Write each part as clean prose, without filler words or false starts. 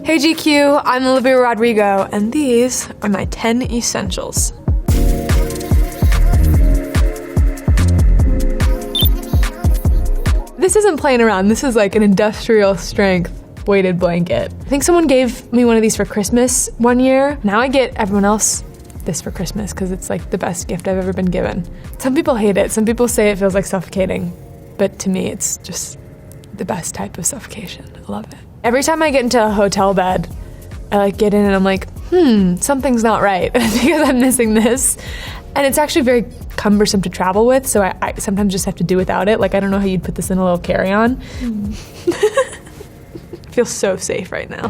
Hey GQ, I'm Olivia Rodrigo, and these are my 10 essentials. This isn't playing around, this is like an industrial strength weighted blanket. I think someone gave me one of these for Christmas one year. Now I get everyone else this for Christmas because it's like the best gift I've ever been given. Some people hate it, some people say it feels like suffocating, but to me it's just the best type of suffocation. I love it. Every time I get into a hotel bed, I like get in and I'm like, something's not right because I'm missing this. And it's actually very cumbersome to travel with, so I sometimes just have to do without it. Like, I don't know how you'd put this in a little carry-on. I feel so safe right now.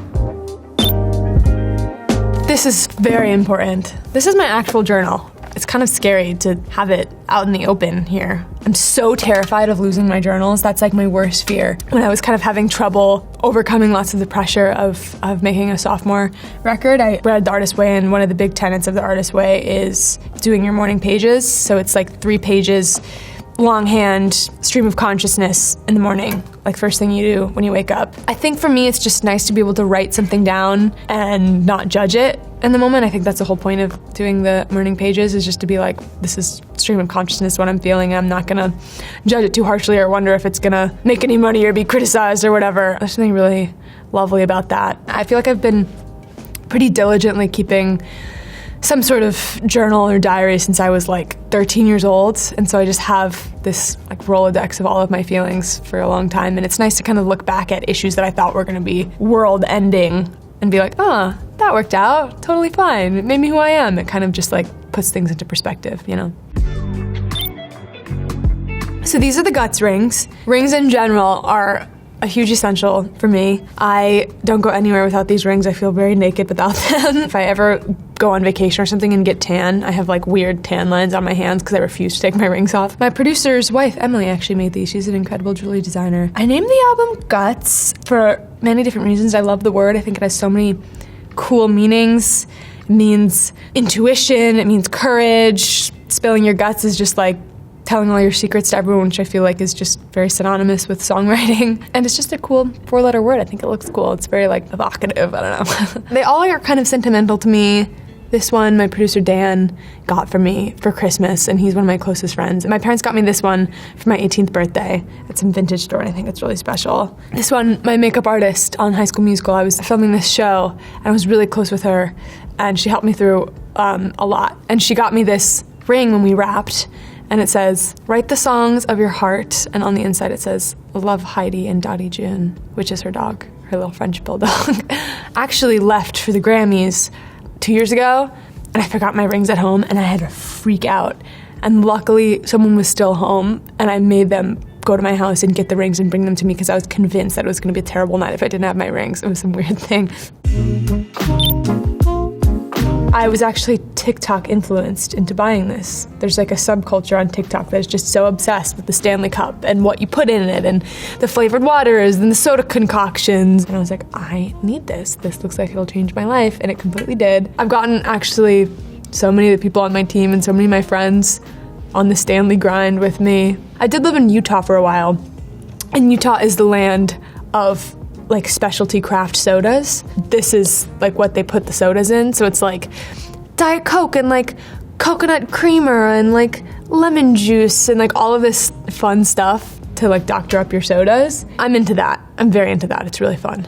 This is very important. This is my actual journal. It's kind of scary to have it out in the open here. I'm so terrified of losing my journals. That's like my worst fear. When I was kind of having trouble overcoming lots of the pressure of making a sophomore record, I read The Artist's Way, and one of the big tenets of The Artist's Way is doing your morning pages. So it's like 3 pages, longhand, stream of consciousness in the morning, like first thing you do when you wake up. I think for me, it's just nice to be able to write something down and not judge it in the moment. I think that's the whole point of doing the morning pages, is just to be like, this is stream of consciousness, what I'm feeling. I'm not gonna judge it too harshly or wonder if it's gonna make any money or be criticized or whatever. There's something really lovely about that. I feel like I've been pretty diligently keeping some sort of journal or diary since I was like 13 years old. And so I just have this like Rolodex of all of my feelings for a long time. And it's nice to kind of look back at issues that I thought were gonna be world ending and be like, oh, that worked out, totally fine. It made me who I am. It kind of just like puts things into perspective, you know? So these are the Guts rings. Rings in general are a huge essential for me. I don't go anywhere without these rings. I feel very naked without them. If I ever go on vacation or something and get tan, I have like weird tan lines on my hands because I refuse to take my rings off. My producer's wife, Emily, actually made these. She's an incredible jewelry designer. I named the album Guts for many different reasons. I love the word. I think it has so many cool meanings. It means intuition, it means courage. Spilling your guts is just like telling all your secrets to everyone, which I feel like is just very synonymous with songwriting. And it's just a cool 4-letter word. I think it looks cool. It's very like evocative, I don't know. They all are kind of sentimental to me. This one, my producer Dan got for me for Christmas, and he's one of my closest friends. My parents got me this one for my 18th birthday at some vintage store, and I think it's really special. This one, my makeup artist on High School Musical, I was filming this show, and I was really close with her, and she helped me through a lot. And she got me this ring when we wrapped, and it says, write the songs of your heart, and on the inside it says, love Heidi and Dottie June, which is her dog, her little French bulldog. Actually left for the Grammys 2 years ago, and I forgot my rings at home, and I had to freak out. And luckily, someone was still home, and I made them go to my house and get the rings and bring them to me because I was convinced that it was gonna be a terrible night if I didn't have my rings. It was some weird thing. I was actually TikTok influenced into buying this. There's like a subculture on TikTok that's just so obsessed with the Stanley Cup and what you put in it and the flavored waters and the soda concoctions. And I was like, I need this. This looks like it'll change my life, and it completely did. I've gotten actually so many of the people on my team and so many of my friends on the Stanley grind with me. I did live in Utah for a while, and Utah is the land of like specialty craft sodas. This is like what they put the sodas in. So it's like Diet Coke and like coconut creamer and like lemon juice and like all of this fun stuff to like doctor up your sodas. I'm into that. I'm very into that. It's really fun.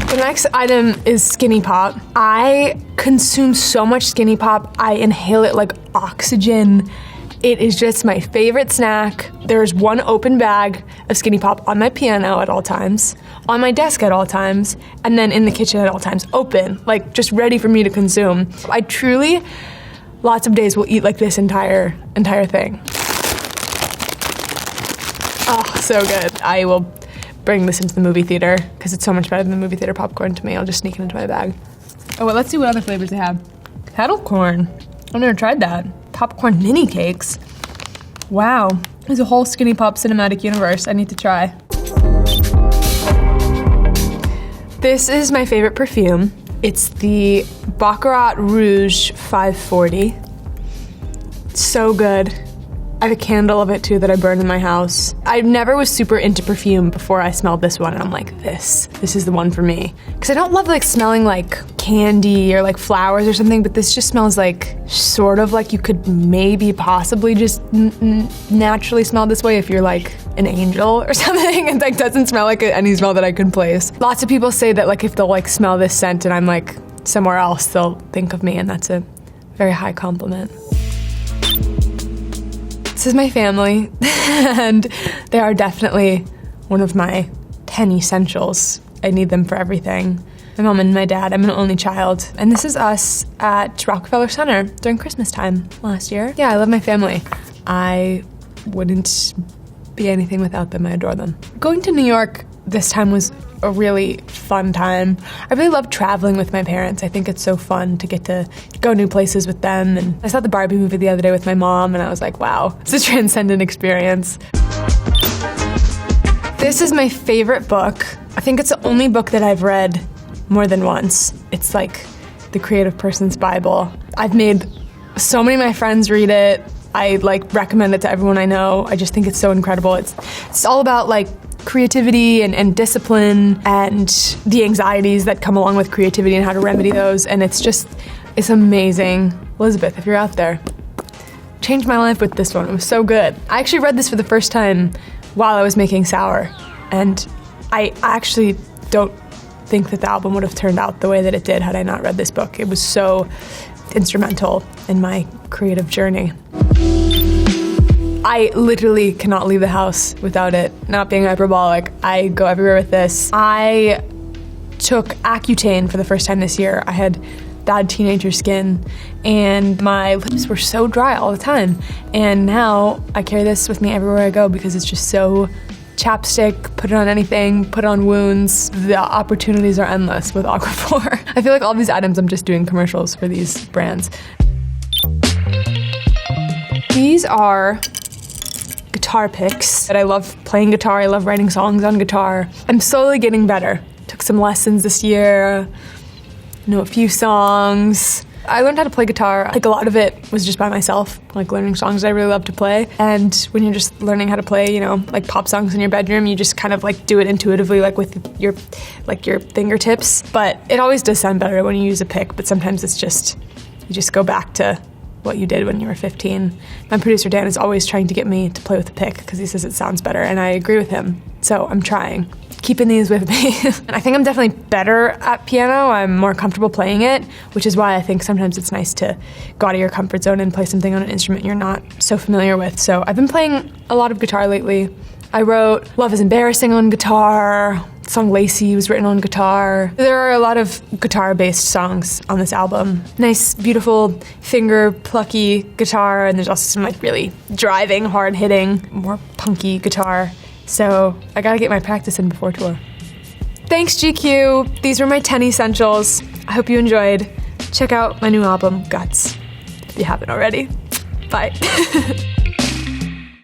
The next item is Skinny Pop. I consume so much Skinny Pop. I inhale it like oxygen. It is just my favorite snack. There's one open bag of Skinny Pop on my piano at all times, on my desk at all times, and then in the kitchen at all times, open, like just ready for me to consume. I truly, lots of days will eat like this entire thing. Oh, so good. I will bring this into the movie theater because it's so much better than the movie theater popcorn to me. I'll just sneak it into my bag. Oh, well, let's see what other flavors they have. Kettle corn. I've never tried that. Popcorn mini cakes. Wow, there's a whole Skinny Pop cinematic universe I need to try. This is my favorite perfume. It's the Baccarat Rouge 540. So good. I have a candle of it too that I burn in my house. I never was super into perfume before I smelled this one, and I'm like, this is the one for me. Because I don't love like smelling like candy or like flowers or something, but this just smells like sort of like you could maybe possibly just naturally smell this way if you're like an angel or something. It like doesn't smell like any smell that I could place. Lots of people say that like if they'll like smell this scent and I'm like somewhere else, they'll think of me, and that's a very high compliment. This is my family, and they are definitely one of my 10 essentials. I need them for everything. My mom and my dad, I'm an only child, and this is us at Rockefeller Center during Christmas time last year. Yeah, I love my family. I wouldn't be anything without them. I adore them. Going to New York this time was a really fun time. I really love traveling with my parents. I think it's so fun to get to go new places with them. And I saw the Barbie movie the other day with my mom, and I was like, wow, it's a transcendent experience. This is my favorite book. I think it's the only book that I've read more than once. It's like the creative person's Bible. I've made so many of my friends read it. I like recommend it to everyone I know. I just think it's so incredible. It's all about like creativity and discipline and the anxieties that come along with creativity and how to remedy those. And it's amazing. Elizabeth, if you're out there, changed my life with this one. It was so good. I actually read this for the first time while I was making Sour. And I actually don't think that the album would have turned out the way that it did had I not read this book. It was so instrumental in my creative journey. I literally cannot leave the house without it. Not being hyperbolic, I go everywhere with this. I took Accutane for the first time this year. I had bad teenager skin, and my lips were so dry all the time. And now I carry this with me everywhere I go because it's just so chapstick, put it on anything, put it on wounds. The opportunities are endless with Aquaphor. I feel like all these items I'm just doing commercials for these brands. These are guitar picks that I love playing guitar. I love writing songs on guitar. I'm slowly getting better. Took some lessons this year, know a few songs. I learned how to play guitar. Like a lot of it was just by myself, like learning songs I really love to play. And when you're just learning how to play, you know, like pop songs in your bedroom, you just kind of like do it intuitively, like with your fingertips. But it always does sound better when you use a pick, but sometimes it's just, you just go back to what you did when you were 15. My producer Dan is always trying to get me to play with a pick because he says it sounds better, and I agree with him. So I'm trying. Keeping these with me. I think I'm definitely better at piano. I'm more comfortable playing it, which is why I think sometimes it's nice to go out of your comfort zone and play something on an instrument you're not so familiar with. So I've been playing a lot of guitar lately. I wrote Love is Embarrassing on guitar. The song Lacey was written on guitar. There are a lot of guitar-based songs on this album. Nice, beautiful, finger-plucky guitar, and there's also some like really driving, hard-hitting, more punky guitar. So I gotta get my practice in before tour. Thanks, GQ. These were my 10 essentials. I hope you enjoyed. Check out my new album, Guts, if you haven't already. Bye.